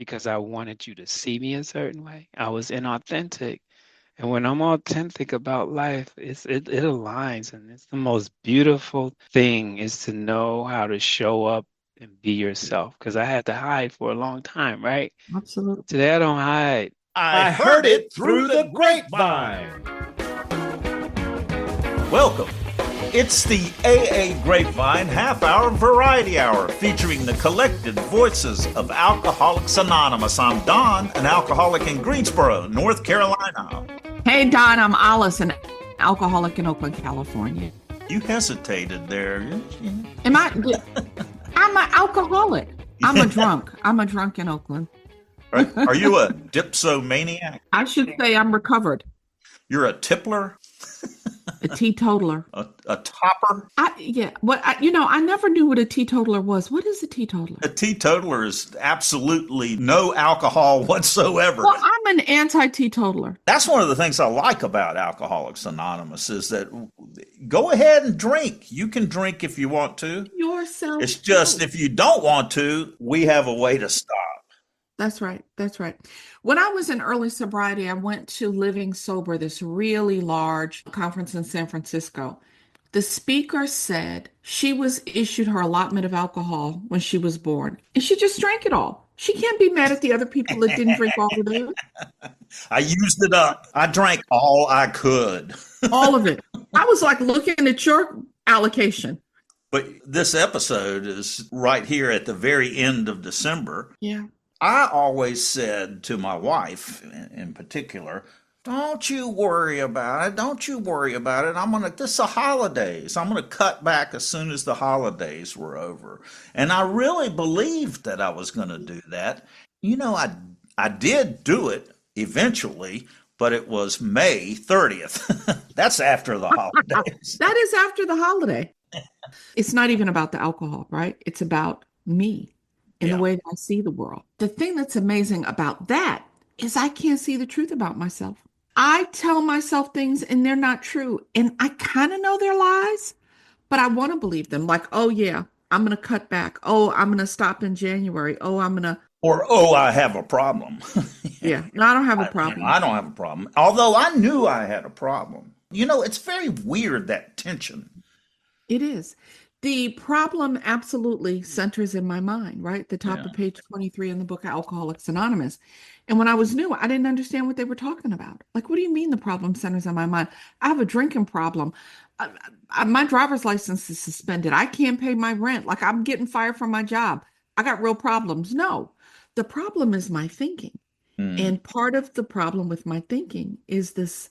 because I wanted you to see me a certain way. I was inauthentic. And when I'm authentic about life, it aligns, and it's the most beautiful thing is to know how to show up and be yourself. Because I had to hide for a long time, right? Absolutely. Today I don't hide. I heard it through the grapevine. Welcome. It's the AA Grapevine half-hour variety hour featuring the collected voices of Alcoholics Anonymous. I'm Don, an alcoholic in Greensboro, North Carolina. Hey, Don, I'm Alice, an alcoholic in Oakland, California. You hesitated there. I'm an alcoholic. I'm a drunk. I'm a drunk in Oakland. Are you a dipsomaniac? I should say I'm recovered. You're a tippler? A teetotaler. A topper? I never knew what a teetotaler was. What is a teetotaler? A teetotaler is absolutely no alcohol whatsoever. Well, I'm an anti-teetotaler. That's one of the things I like about Alcoholics Anonymous is that go ahead and drink. You can drink if you want to. Yourself. It's just if you don't want to, we have a way to stop. That's right. That's right. When I was in early sobriety, I went to Living Sober, this really large conference in San Francisco. The speaker said she was issued her allotment of alcohol when she was born, and she just drank it all. She can't be mad at the other people that didn't drink all of it. I used it up. I drank all I could. All of it. I was like looking at your allocation. But this episode is right here at the very end of December. Yeah. I always said to my wife in particular, don't you worry about it. Don't you worry about it. This is the holidays. I'm going to cut back as soon as the holidays were over. And I really believed that I was going to do that. You know, I did do it eventually, but it was May 30th. That's after the holidays. That is after the holiday. It's not even about the alcohol, right? It's about me. In the way that I see the world. The thing that's amazing about that is I can't see the truth about myself. I tell myself things and they're not true. And I kind of know they're lies, but I want to believe them. Like, oh yeah, I'm going to cut back. Oh, I'm going to stop in January. Oh, I'm going to. Or, oh, I have a problem. Yeah, no, I don't have a problem. I don't have a problem. Although I knew I had a problem. You know, it's very weird, that tension. It is. The problem absolutely centers in my mind, right? The top of page 23 in the book Alcoholics Anonymous. And when I was new, I didn't understand what they were talking about. Like, what do you mean the problem centers in my mind? I have a drinking problem. My driver's license is suspended. I can't pay my rent. Like, I'm getting fired from my job. I got real problems. No, the problem is my thinking. And part of the problem with my thinking is this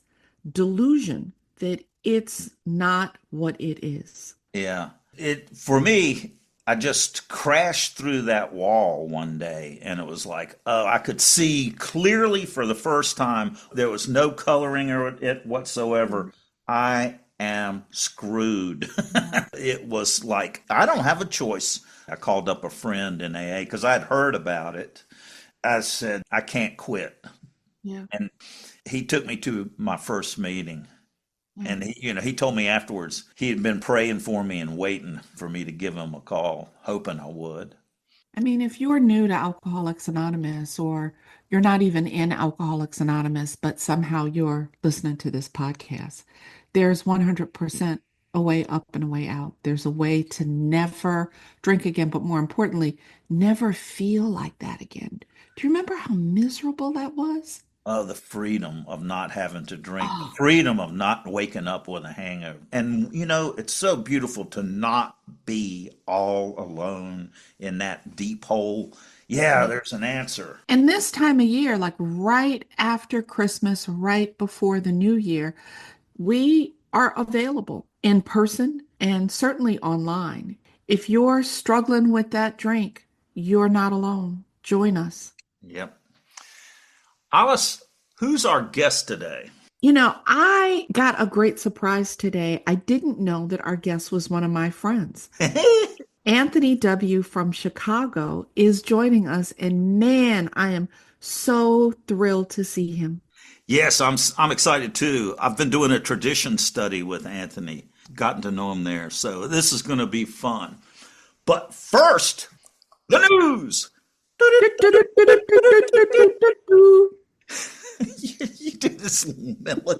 delusion that it's not what it is. Yeah. For me, I just crashed through that wall one day and it was like, I could see clearly for the first time. There was no coloring it whatsoever. I am screwed. It was like, I don't have a choice. I called up a friend in AA because I had heard about it. I said, I can't quit. Yeah. And he took me to my first meeting. And he told me afterwards he had been praying for me and waiting for me to give him a call, hoping I would. I mean, if you're new to Alcoholics Anonymous, or you're not even in Alcoholics Anonymous, but somehow you're listening to this podcast, there's 100% a way up and a way out. There's a way to never drink again, but more importantly, never feel like that again. Do you remember how miserable that was? Oh, the freedom of not having to drink, the freedom of not waking up with a hangover. And, it's so beautiful to not be all alone in that deep hole. Yeah, there's an answer. And this time of year, like right after Christmas, right before the new year, we are available in person and certainly online. If you're struggling with that drink, you're not alone. Join us. Yep. Alice, who's our guest today? I got a great surprise today. I didn't know that our guest was one of my friends. Anthony W. from Chicago is joining us, and man, I am so thrilled to see him. Yes, I'm excited too. I've been doing a tradition study with Anthony, gotten to know him there, so this is going to be fun. But first, the news. You do this melody.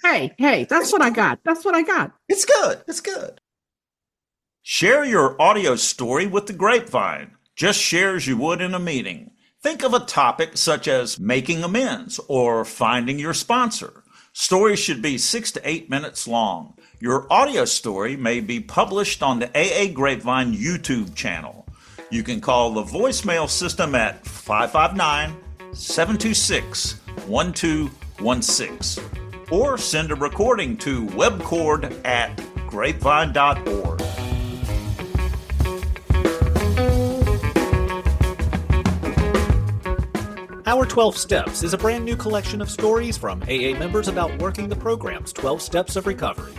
Hey, hey, that's what I got. That's what I got. It's good. It's good. Share your audio story with the Grapevine. Just share as you would in a meeting. Think of a topic such as making amends or finding your sponsor. Stories should be 6 to 8 minutes long. Your audio story may be published on the AA Grapevine YouTube channel. You can call the voicemail system at 559 726 1216 or send a recording to webcord@grapevine.org. Our 12 Steps is a brand new collection of stories from AA members about working the program's 12 Steps of Recovery.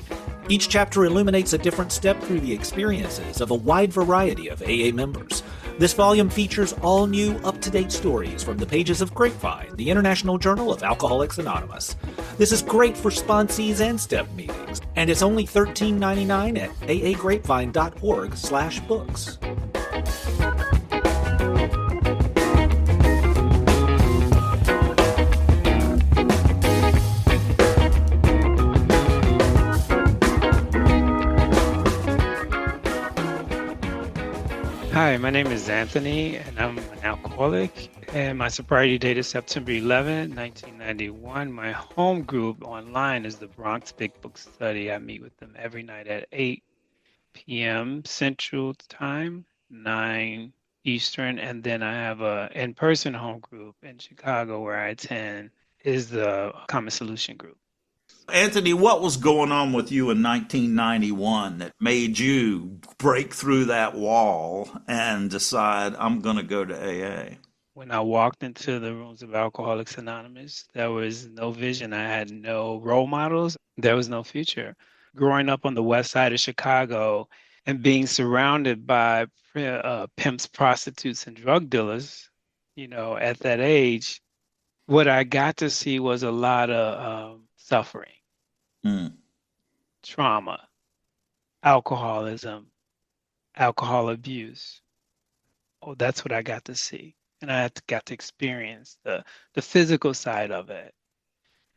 Each chapter illuminates a different step through the experiences of a wide variety of AA members. This volume features all new, up-to-date stories from the pages of Grapevine, the International Journal of Alcoholics Anonymous. This is great for sponsees and step meetings, and it's only $13.99 at aagrapevine.org/books. Hi, my name is Anthony, and I'm an alcoholic. And my sobriety date is September 11, 1991. My home group online is the Bronx Big Book Study. I meet with them every night at 8 p.m. Central Time, 9 Eastern. And then I have a in-person home group in Chicago where I attend is the Common Solution Group. Anthony, what was going on with you in 1991 that made you break through that wall and decide, I'm going to go to AA? When I walked into the rooms of Alcoholics Anonymous, there was no vision. I had no role models. There was no future. Growing up on the west side of Chicago and being surrounded by pimps, prostitutes, and drug dealers, at that age, what I got to see was a lot of suffering, trauma, alcoholism, alcohol abuse. Oh, that's what I got to see. And I got to experience the physical side of it.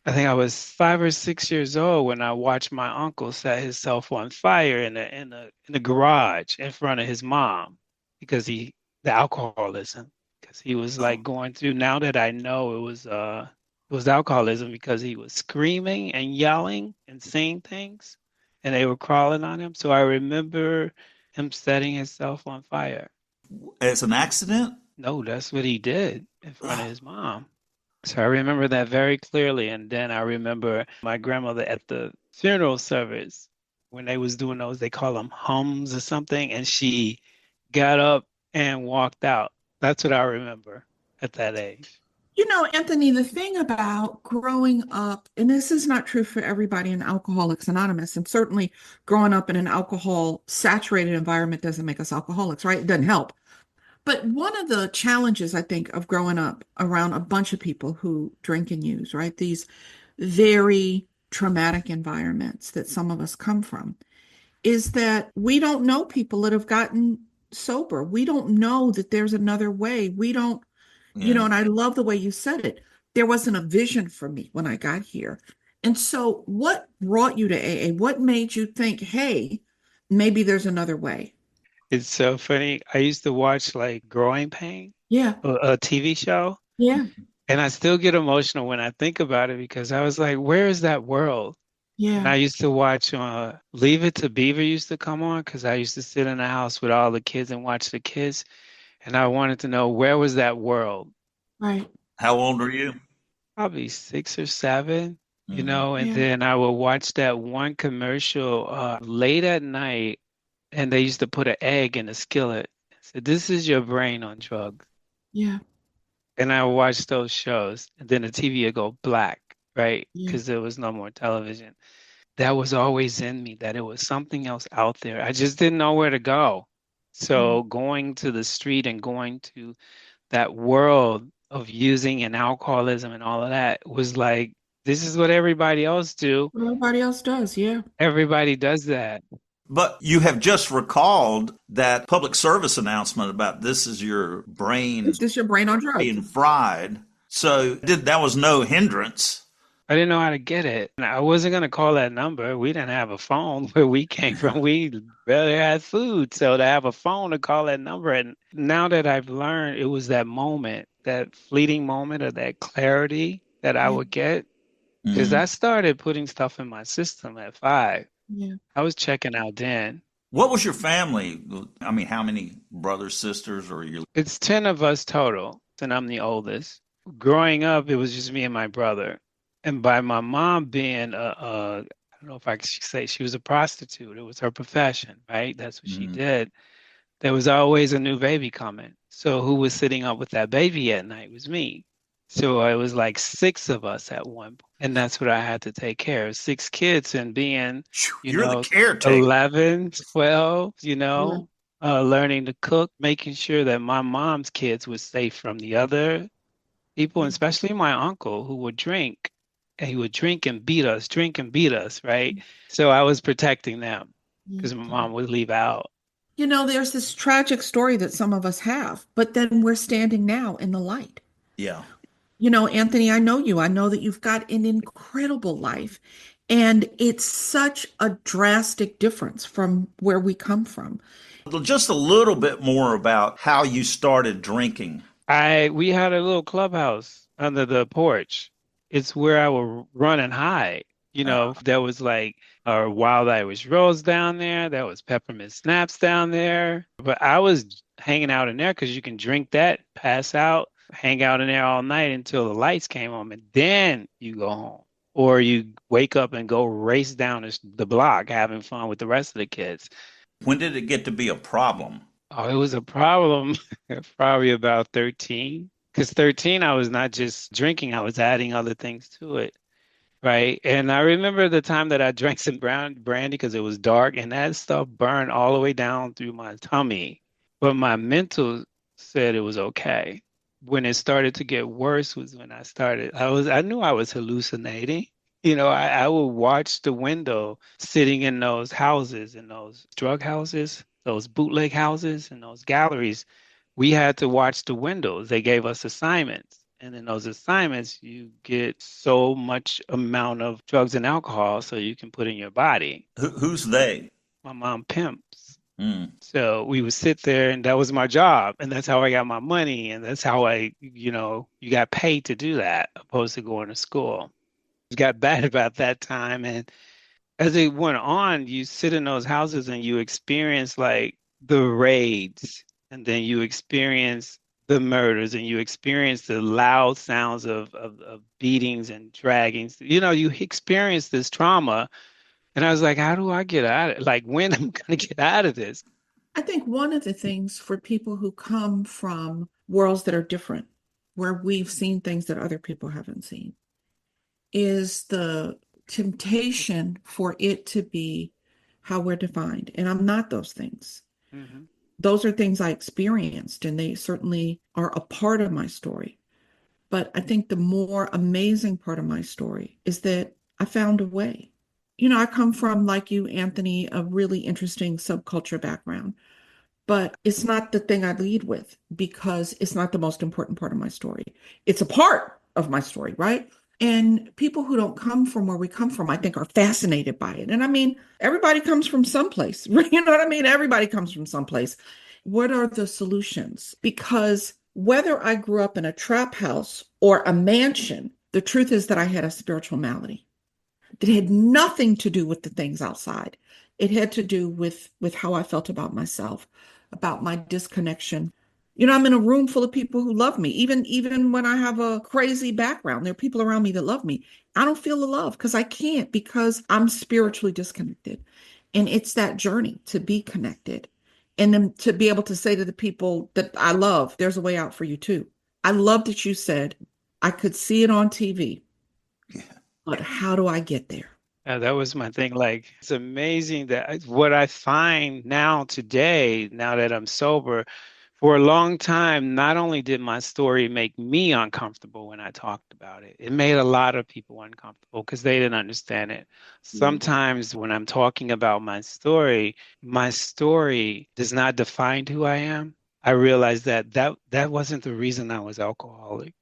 I think I was 5 or 6 years old when I watched my uncle set himself on fire in the garage in front of his mom because the alcoholism, because he was like going through. Now that I know it was alcoholism, because he was screaming and yelling and saying things, and they were crawling on him. So I remember him setting himself on fire. As an accident? No, that's what he did in front of his mom. So I remember that very clearly. And then I remember my grandmother at the funeral service when they was doing those, they call them hums or something, and she got up and walked out. That's what I remember at that age. Anthony, the thing about growing up, and this is not true for everybody in Alcoholics Anonymous, and certainly growing up in an alcohol saturated environment doesn't make us alcoholics, right? It doesn't help. But one of the challenges, I think, of growing up around a bunch of people who drink and use, right? These very traumatic environments that some of us come from, is that we don't know people that have gotten sober. We don't know that there's another way. We don't, and I love the way you said it. There wasn't a vision for me when I got here. And so what brought you to AA? What made you think, hey, maybe there's another way? It's so funny. I used to watch like Growing Pain, Yeah, a TV show, yeah, and I still get emotional when I think about it because I was like, where is that world? And yeah, I used to watch Leave It to Beaver used to come on because I used to sit in the house with all the kids and watch the kids. And I wanted to know, where was that world? right. How old are you? Probably 6 or 7, and Yeah, then I would watch that one commercial late at night, and they used to put an egg in a skillet. So this is your brain on drugs. yeah, And I would watch those shows, and then the TV would go black, right? yeah, Because there was no more television. That was always in me, that it was something else out there. I just didn't know where to go. yeah. So going to the street and going to that world of using and alcoholism and all of that was like, this is what everybody else do. Well, everybody else does. Yeah, Everybody does that. But you have just recalled that public service announcement about this is your brain Is this your brain on drugs? being fried. So that was no hindrance. I didn't know how to get it. And I wasn't going to call that number. We didn't have a phone where we came from. We barely had food. So to have a phone to call that number. And now that I've learned, it was that moment, that fleeting moment of that clarity that I Yeah, would get. Because Mm. I started putting stuff in my system at 5. yeah. I was checking out then. What was your family? I mean, how many brothers, sisters, or you? It's 10 of us total, and I'm the oldest. Growing up, it was just me and my brother. And by my mom being I don't know if I could say she was a prostitute. It was her profession, right? That's what she Mm. did. There was always a new baby coming. So who was sitting up with that baby at night was me. So it was like 6 of us at one point, and that's what I had to take care of. 6 kids and being, you You're the know, caretaker. 11, 12, Yeah. learning to cook, making sure that my mom's kids were safe from the other people, and Yeah. especially my uncle who would drink. And he would drink and beat us, right? So I was protecting them Yeah. because my mom would leave out. There's this tragic story that some of us have, but then we're standing now in the light. Yeah. Anthony, I know you. I know that you've got an incredible life, and it's such a drastic difference from where we come from. Just a little bit more about how you started drinking. We had a little clubhouse under the porch. It's where I would run and hide. There was like wild Irish rose down there. There was peppermint snaps down there. But I was hanging out in there because you can drink that, pass out, hang out in there all night until the lights came on, and then you go home. Or you wake up and go race down the block having fun with the rest of the kids. When did it get to be a problem? Oh, it was a problem probably about 13. Because 13, I was not just drinking, I was adding other things to it. Right. And I remember the time that I drank some brown brandy because it was dark and that stuff burned all the way down through my tummy. But my mental said it was okay. When it started to get worse was when I knew I was hallucinating. I would watch the window sitting in those houses, in those drug houses, those bootleg houses, and those galleries. We had to watch the windows. They gave us assignments. And in those assignments, you get so much amount of drugs and alcohol so you can put in your body. Who's they? My mom pimps. Mm. So we would sit there and that was my job. And that's how I got my money. And that's how you got paid to do that opposed to going to school. It got bad about that time. And as it went on, you sit in those houses and you experience like the raids and then you experience the murders and you experience the loud sounds of beatings and draggings. You experience this trauma. And I was like, how do I get out of it? Like, when am I going to get out of this? I think one of the things for people who come from worlds that are different, where we've seen things that other people haven't seen, is the temptation for it to be how we're defined. And I'm not those things. Hmm. Those are things I experienced, and they certainly are a part of my story. But I think the more amazing part of my story is that I found a way. I come from, like you, Anthony, a really interesting subculture background, but it's not the thing I lead with because it's not the most important part of my story. It's a part of my story, right? And people who don't come from where we come from, I think, are fascinated by it. And I mean, everybody comes from someplace. You know what I mean? Everybody comes from someplace. What are the solutions? Because whether I grew up in a trap house or a mansion, the truth is that I had a spiritual malady that had nothing to do with the things outside. It had to do with how I felt about myself, about my disconnection. I'm in a room full of people who love me. Even when I have a crazy background, there are people around me that love me. I don't feel the love because I can't, because I'm spiritually disconnected. And it's that journey to be connected. And then to be able to say to the people that I love, there's a way out for you too. I love that you said, I could see it on TV, Yeah. but how do I get there? That was my thing. Like, it's amazing that what I find now today, now that I'm sober, for a long time, not only did my story make me uncomfortable when I talked about it, it made a lot of people uncomfortable because they didn't understand it. Yeah. Sometimes when I'm talking about my story does not define who I am. I realized that wasn't the reason I was alcoholic.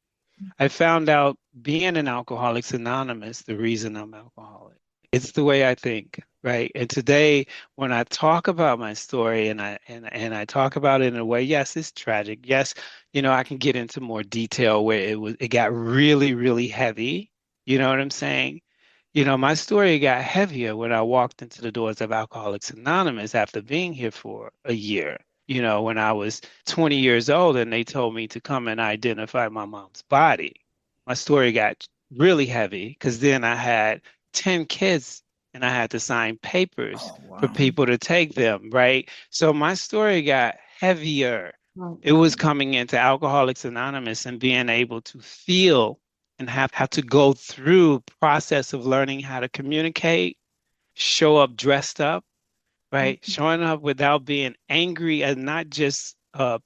I found out being an Alcoholics Anonymous, the reason I'm alcoholic. It's the way I think, right? And today, when I talk about my story and I talk about it in a way, yes, it's tragic. Yes, I can get into more detail where it got really, really heavy. You know what I'm saying? My story got heavier when I walked into the doors of Alcoholics Anonymous after being here for a year. When I was 20 years old and they told me to come and identify my mom's body. My story got really heavy because then I had 10 kids and I had to sign papers Oh, for wow. people to take them, right? So my story got heavier. Right. It was coming into Alcoholics Anonymous and being able to feel and have to go through process of learning how to communicate, show up dressed up, right? Showing up without being angry at not just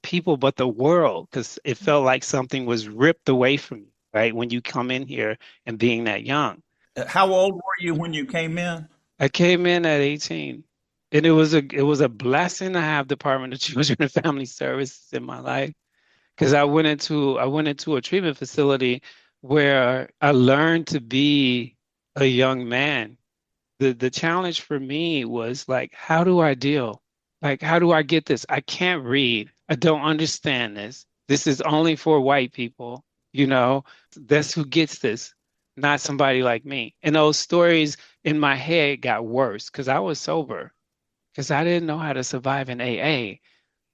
people, but the world, because it felt like something was ripped away from you, right? When you come in here and being that young. How old were you when you came in? I came in at 18. And it was a blessing to have Department of Children and Family Services in my life because I went into a treatment facility where I learned to be a young man. The challenge for me was like, how do I deal? Like, how do I get this? I can't read. I don't understand this. This is only for white people, you know. That's who gets this, not somebody like me. And those stories in my head got worse because I was sober, because I didn't know how to survive in AA.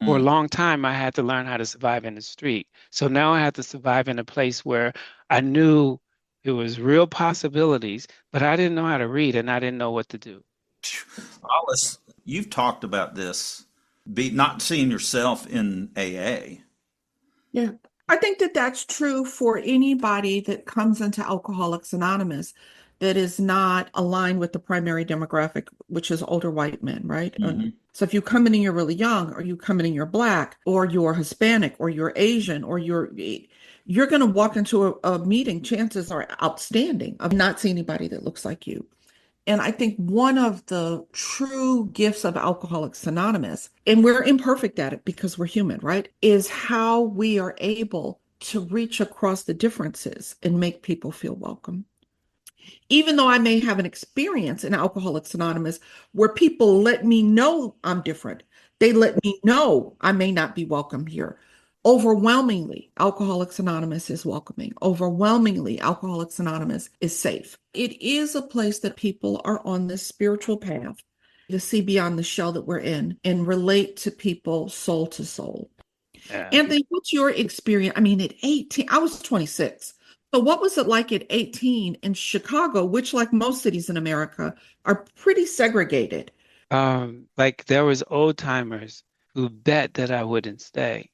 For a Mm. long time, I had to learn how to survive in the street. So now I had to survive in a place where I knew it was real possibilities, but I didn't know how to read and I didn't know what to do. Alice, you've talked about this, be not seeing yourself in AA. Yeah. I think that that's true for anybody that comes into Alcoholics Anonymous that is not aligned with the primary demographic, which is older white men, right? Hmm. So if you come in and you're really young, or you come in and you're black, or you're Hispanic, or you're Asian, or you're going to walk into a meeting, chances are outstanding of not seeing anybody that looks like you. And I think one of the true gifts of Alcoholics Anonymous, and we're imperfect at it because we're human, right, is how we are able to reach across the differences and make people feel welcome. Even though I may have an experience in Alcoholics Anonymous where people let me know I'm different, they let me know I may not be welcome here. Overwhelmingly, Alcoholics Anonymous is welcoming. Overwhelmingly, Alcoholics Anonymous is safe. It is a place that people are on this spiritual path to see beyond the shell that we're in and relate to people soul to soul. Yeah. Anthony, what's your experience? I mean, at 18, I was 26. So what was it like at 18 in Chicago, which, like most cities in America, are pretty segregated? Like there was old timers who bet that I wouldn't stay,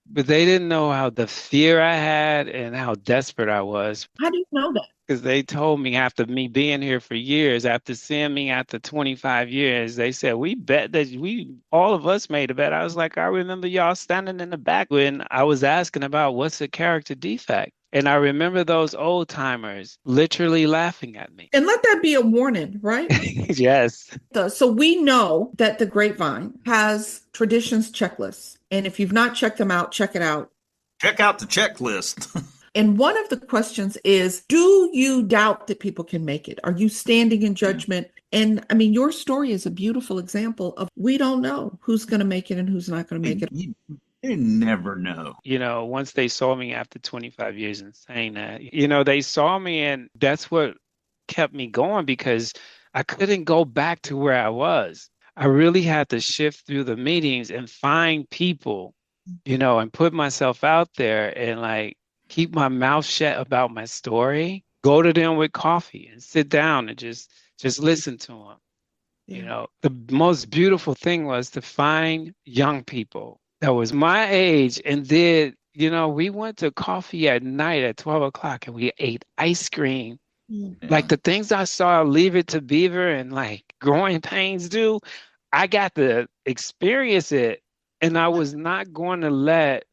but they didn't know how the fear I had and how desperate I was. How do you know that? Because they told me after me being here for years, after seeing me after 25 years, they said, we bet that all of us made a bet. I was like, I remember y'all standing in the back when I was asking about what's a character defect. And I remember those old timers literally laughing at me. And let that be a warning, right? Yes. So we know that the Grapevine has traditions checklists. And if you've not checked them out, check it out. Check out the checklist. And one of the questions is, do you doubt that people can make it? Are you standing in Yeah. judgment? And I mean, your story is a beautiful example of we don't know who's going to make it and who's not going to make it. You never know. Once they saw me after 25 years and saying that, they saw me and that's what kept me going because I couldn't go back to where I was. I really had to shift through the meetings and find people, and put myself out there and like keep my mouth shut about my story, go to them with coffee and sit down and just listen to them. Yeah. The most beautiful thing was to find young people that was my age and did, we went to coffee at night at 12 o'clock and we ate ice cream. Mm. Like Yeah. the things I saw Leave It to Beaver and like Growing Pains do, I got to experience it And I was not going to let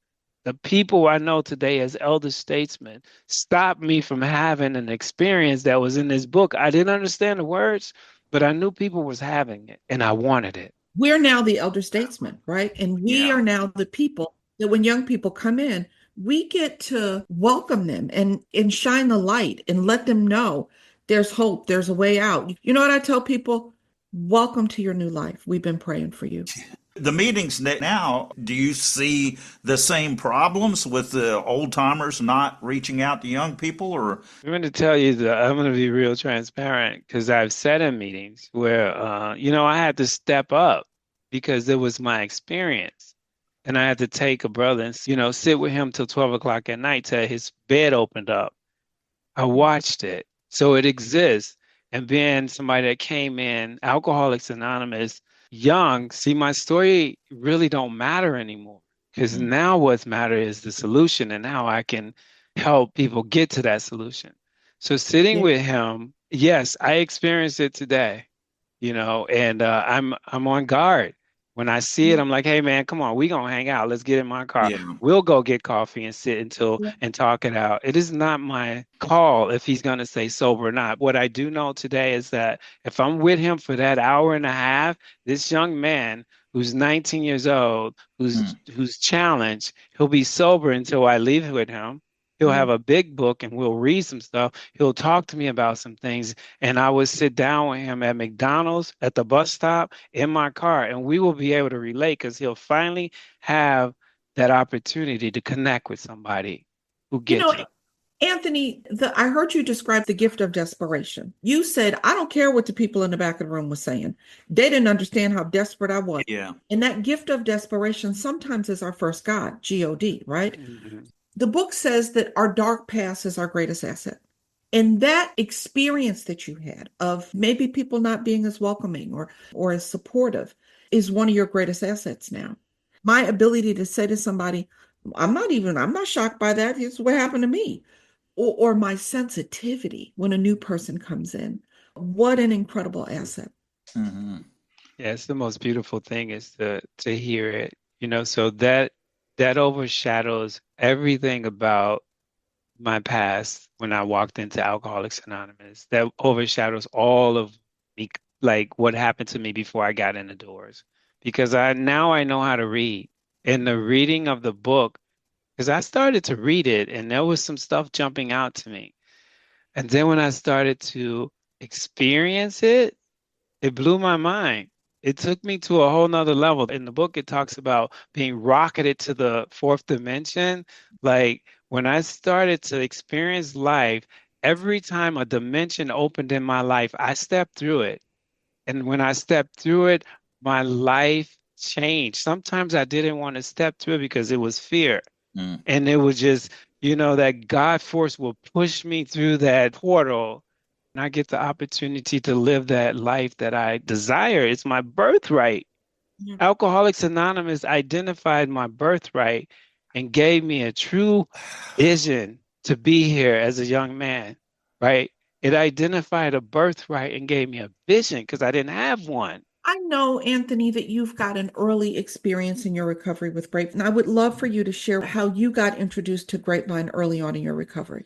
the people I know today as elder statesmen stop me from having an experience that was in this book. I didn't understand the words, but I knew people was having it and I wanted it. We're now the elder statesmen, right? And we Yeah. are now the people that when young people come in, we get to welcome them and shine the light and let them know there's hope, there's a way out. You know what I tell people? Welcome to your new life. We've been praying for you. The meetings now, do you see the same problems with the old timers not reaching out to young people, or? I'm going to tell you that I'm going to be real transparent because I've sat in meetings where, I had to step up because it was my experience. And I had to take a brother and, sit with him till 12 o'clock at night till his bed opened up. I watched it. So it exists. And being somebody that came in, Alcoholics Anonymous, young, see, my story really don't matter anymore because Mm. now what's matter is the solution and how I can help people get to that solution. So sitting Yeah. with him, yes, I experienced it today, and I'm on guard. When I see it, I'm like, hey man, come on, we gonna hang out. Let's get in my car. Yeah. We'll go get coffee and sit Yeah. and talk it out. It is not my call if he's gonna stay sober or not. What I do know today is that if I'm with him for that hour and a half, this young man who's 19 years old, Mm. who's challenged, he'll be sober until I leave with him. He'll Yeah. have a big book and we'll read some stuff. He'll talk to me about some things and I would sit down with him at McDonald's, at the bus stop, in my car, and we will be able to relate because he'll finally have that opportunity to connect with somebody who You know, gets it. Anthony, I heard you describe the gift of desperation. You said, I don't care what the people in the back of the room were saying. They didn't understand how desperate I was. Yeah. And that gift of desperation sometimes is our first God, God, right? Mhm. The book says that our dark past is our greatest asset. And that experience that you had of maybe people not being as welcoming or as supportive is one of your greatest assets now. My ability to say to somebody, I'm not shocked by that. It's what happened to me. Or my sensitivity when a new person comes in. What an incredible asset. Hmm. Yeah, it's the most beautiful thing is to hear it, so that overshadows everything about my past when I walked into Alcoholics Anonymous. That overshadows all of me, like what happened to me before I got in the doors. Because I know how to read. And the reading of the book, because I started to read it and there was some stuff jumping out to me. And then when I started to experience it, it blew my mind. It took me to a whole nother level. In the book, it talks about being rocketed to the fourth dimension. Like when I started to experience life, every time a dimension opened in my life, I stepped through it. And when I stepped through it, my life changed. Sometimes I didn't want to step through it because it was fear. Mm. And it was just, that God force will push me through that portal and I get the opportunity to live that life that I desire. It's my birthright. Yeah. Alcoholics Anonymous identified my birthright and gave me a true vision to be here as a young man, right? It identified a birthright and gave me a vision because I didn't have one. I know, Anthony, that you've got an early experience in your recovery with Grapevine. I would love for you to share how you got introduced to Grapevine early on in your recovery.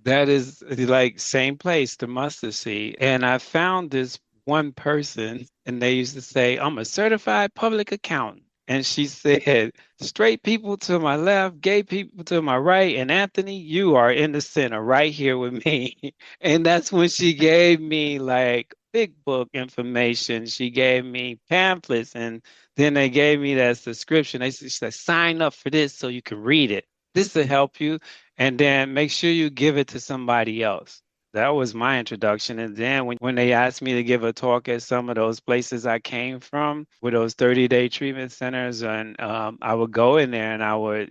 That is like same place, the mustard seed. And I found this one person, and they used to say, I'm a certified public accountant. And she said, straight people to my left, gay people to my right, and Anthony, you are in the center right here with me. And that's when she gave me like big book information. She gave me pamphlets, and then they gave me that subscription. They said, sign up for this so you can read it. This will help you and then make sure you give it to somebody else. That was my introduction. And then when they asked me to give a talk at some of those places I came from with those 30-day treatment centers, and I would go in there and I would,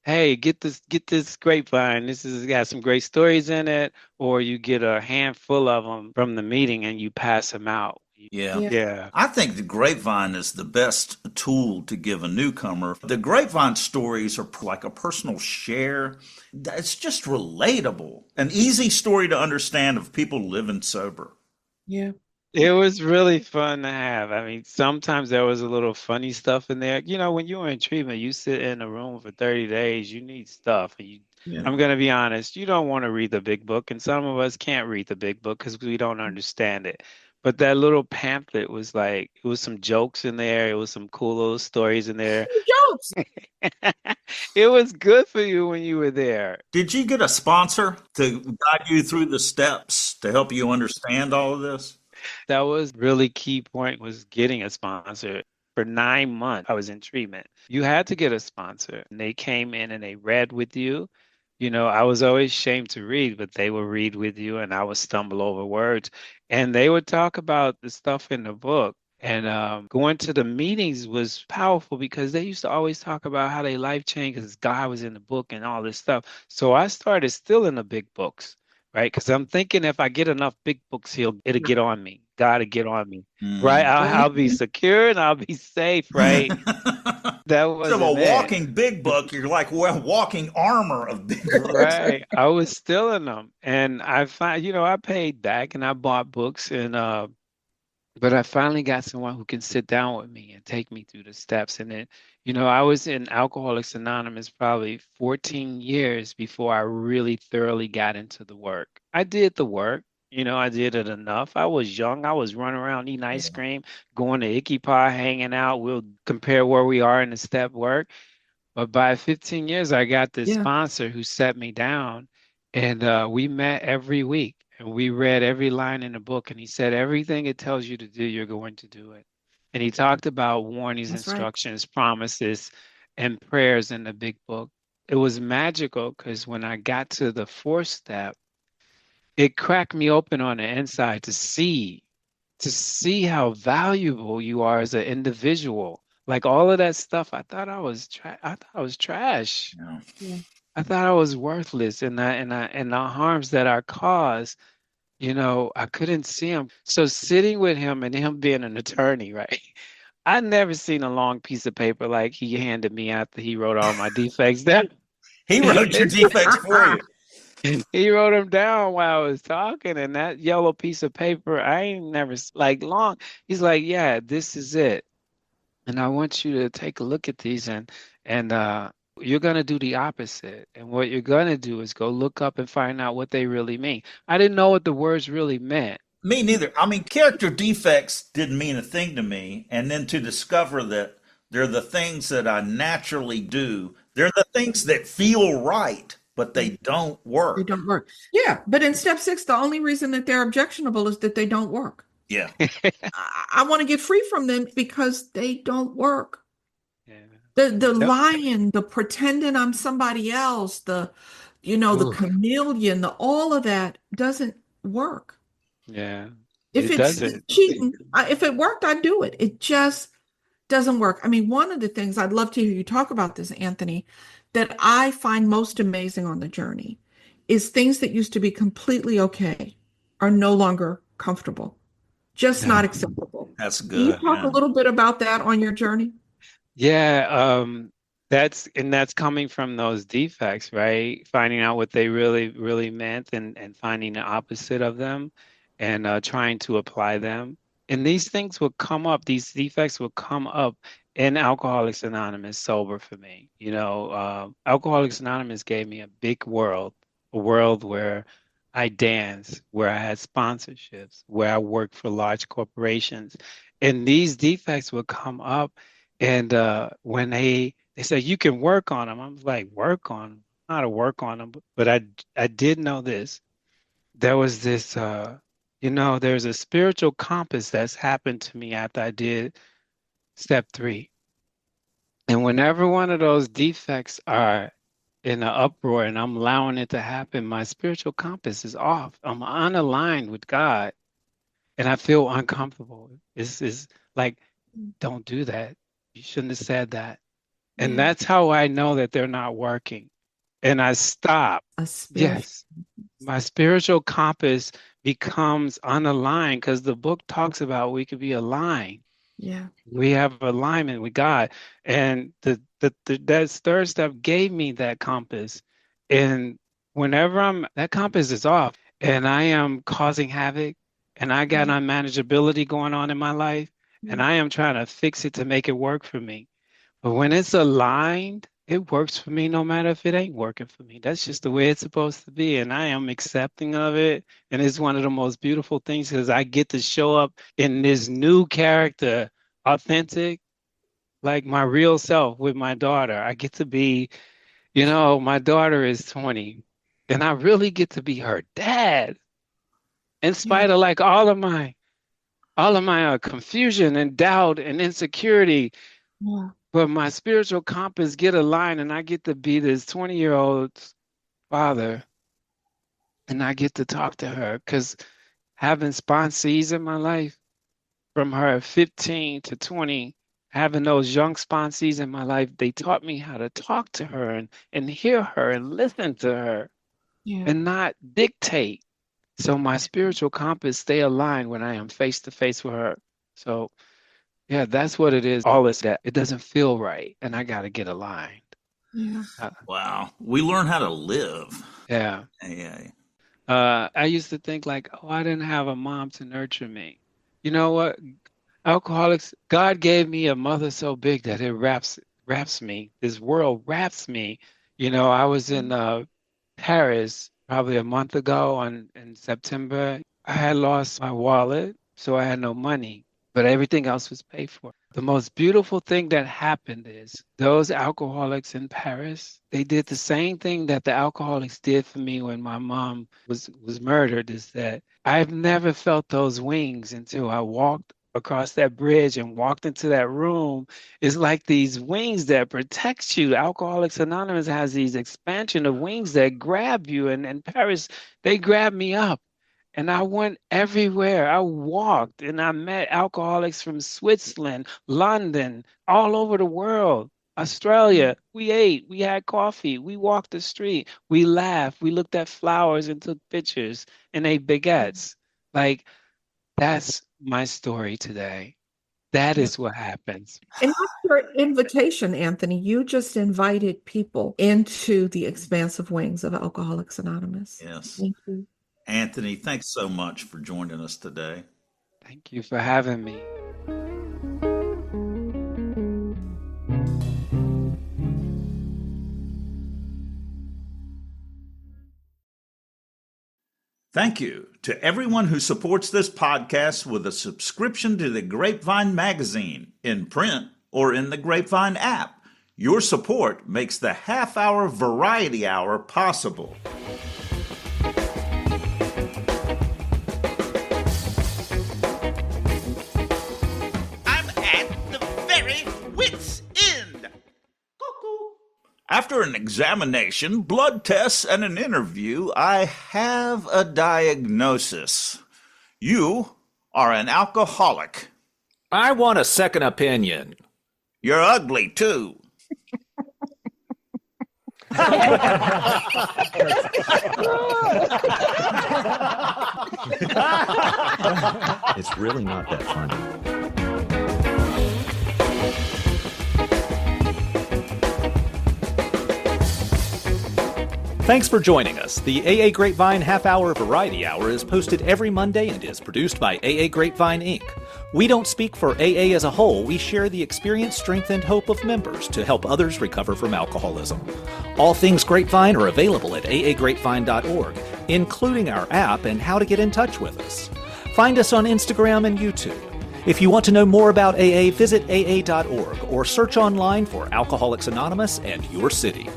hey, get this grapevine. This has got some great stories in it. Or you get a handful of them from the meeting and you pass them out. Yeah. Yeah. Yeah. I think the grapevine is the best tool to give a newcomer. The grapevine stories are like a personal share. It's just relatable. An easy story to understand of people living sober. Yeah. It was really fun to have. I mean, sometimes there was a little funny stuff in there. You know, when you're in treatment, you sit in a room for 30 days, you need stuff. And Yeah. I'm going to be honest, you don't want to read the big book. And some of us can't read the big book because we don't understand it. But that little pamphlet was like, it was some jokes in there. It was some cool little stories in there. Jokes. It was good for you when you were there. Did you get a sponsor to guide you through the steps to help you understand all of this? That was really key point was getting a sponsor. For 9 months, I was in treatment. You had to get a sponsor. And they came in and they read with you. You know, I was always ashamed to read, but they would read with you and I would stumble over words. And they would talk about the stuff in the book. And going to the meetings was powerful because they used to always talk about how their life changed because God was in the book and all this stuff. So I started still in the big books, right? Because I'm thinking if I get enough big books, it'll get on me. God will get on me, right? Mm. I'll Mhm. be secure and I'll be safe, right? That Instead of a wasn't it. walking big book, you're like, well, walking armor of big books. Right. I was still in them. And I find, I paid back and I bought books and but I finally got someone who can sit down with me and take me through the steps. And then, I was in Alcoholics Anonymous probably 14 years before I really thoroughly got into the work. I did the work. I did it enough. I was young. I was running around eating ice Yeah. cream, going to Icky Pie, hanging out. We'll compare where we are in the step work. But by 15 years, I got this Yeah, sponsor who set me down, and we met every week, and we read every line in the book. And he said, everything it tells you to do, you're going to do it. And he talked about warnings, that's right. instructions, promises, and prayers in the big book. It was magical because when I got to the fourth step, it cracked me open on the inside to see how valuable you are as an individual. Like all of that stuff, I thought I was trash. Yeah. Yeah. I thought I was worthless, and the harms that I caused, I couldn't see him. So sitting with him and him being an attorney, right? I never seen a long piece of paper like he handed me after he wrote all my defects down. He wrote your defects for you. He wrote them down while I was talking, and that yellow piece of paper, I ain't never like long. He's like, "Yeah, this is it, and I want you to take a look at these, and you're gonna do the opposite. And what you're gonna do is go look up and find out what they really mean." I didn't know what the words really meant. Me neither. I mean, character defects didn't mean a thing to me. And then to discover that they're the things that I naturally do, they're the things that feel right, but they don't They work. don't work. Yeah, but in step six, the only reason that they're objectionable is that they don't work. Yeah. I want to get free from them because they don't work. Yeah. The Yep. lying, the pretending I'm somebody else, the Oof. chameleon, the all of that doesn't work. Yeah. If It it's doesn't. cheating, if it worked, I'd do it. It just doesn't work. I mean, one of the things I'd love to hear you talk about this, Anthony, that I find most amazing on the journey is things that used to be completely okay are no longer comfortable, just not No. acceptable. That's Can you good. talk a Yeah. little bit about that on your journey? Yeah, that's coming from those defects, right? Finding out what they really, really meant and finding the opposite of them and trying to apply them. And these things will come up, these defects will come up in Alcoholics Anonymous sober for me. Alcoholics Anonymous gave me a big world, a world where I danced, where I had sponsorships, where I worked for large corporations. And these defects will come up and when they said you can work on them, I was like, work on them, how to work on them. But I did know this. There was this there's a spiritual compass that's happened to me after I did step three. And whenever one of those defects are in an uproar and I'm allowing it to happen, my spiritual compass is off. I'm unaligned with God and I feel uncomfortable. It's like, don't do that. You shouldn't have said that. And Yeah, that's how I know that they're not working. And I stop. a spiritual. Yes, my spiritual compass becomes unaligned because the book talks about we could be aligned. Yeah, We have alignment with God. And that third step gave me that compass. And whenever that compass is off and I am causing havoc and I got unmanageability going on in my life, and I am trying to fix it to make it work for me. But when it's aligned, it works for me no matter if it ain't working for me. That's just the way it's supposed to be. And I am accepting of it. And it's one of the most beautiful things because I get to show up in this new character, authentic, like my real self with my daughter. I get to be, my daughter is 20, and I really get to be her dad in spite of like all of my confusion and doubt and insecurity. Yeah. But my spiritual compass get aligned, and I get to be this 20-year-old father, and I get to talk to her because having sponsees in my life, from her 15 to 20, having those young sponsees in my life, they taught me how to talk to her and hear her and listen to her and not dictate. So my spiritual compass stay aligned when I am face to face with her. So yeah, that's what it is. All is that it doesn't feel right, and I got to get aligned. Yeah. Wow. We learn how to live. Yeah. I used to think like, oh, I didn't have a mom to nurture me. You know what? Alcoholics, God gave me a mother so big that it wraps me. This world wraps me. I was in Paris probably a month ago in September. I had lost my wallet, so I had no money, but everything else was paid for. The most beautiful thing that happened is those alcoholics in Paris, they did the same thing that the alcoholics did for me when my mom was murdered, is that I've never felt those wings until I walked across that bridge and walked into that room. It's like these wings that protect you. Alcoholics Anonymous has these expansion of wings that grab you. And in Paris, they grabbed me up. And I went everywhere. I walked and I met alcoholics from Switzerland, London, all over the world, Australia. We ate, we had coffee, we walked the street, we laughed, we looked at flowers and took pictures and ate baguettes. Like, that's my story today. That is what happens. And that's your invitation, Anthony. You just invited people into the expansive wings of Alcoholics Anonymous. Yes. Thank you. Anthony, thanks so much for joining us today. Thank you for having me. Thank you to everyone who supports this podcast with a subscription to the Grapevine magazine, in print or in the Grapevine app. Your support makes the half-hour variety hour possible. After an examination, blood tests, and an interview, I have a diagnosis. You are an alcoholic. I want a second opinion. You're ugly, too. It's really not that funny. Thanks for joining us. The AA Grapevine Half-Hour Variety Hour is posted every Monday and is produced by AA Grapevine, Inc. We don't speak for AA as a whole. We share the experience, strength, and hope of members to help others recover from alcoholism. All things Grapevine are available at aagrapevine.org, including our app and how to get in touch with us. Find us on Instagram and YouTube. If you want to know more about AA, visit aa.org or search online for Alcoholics Anonymous and your city.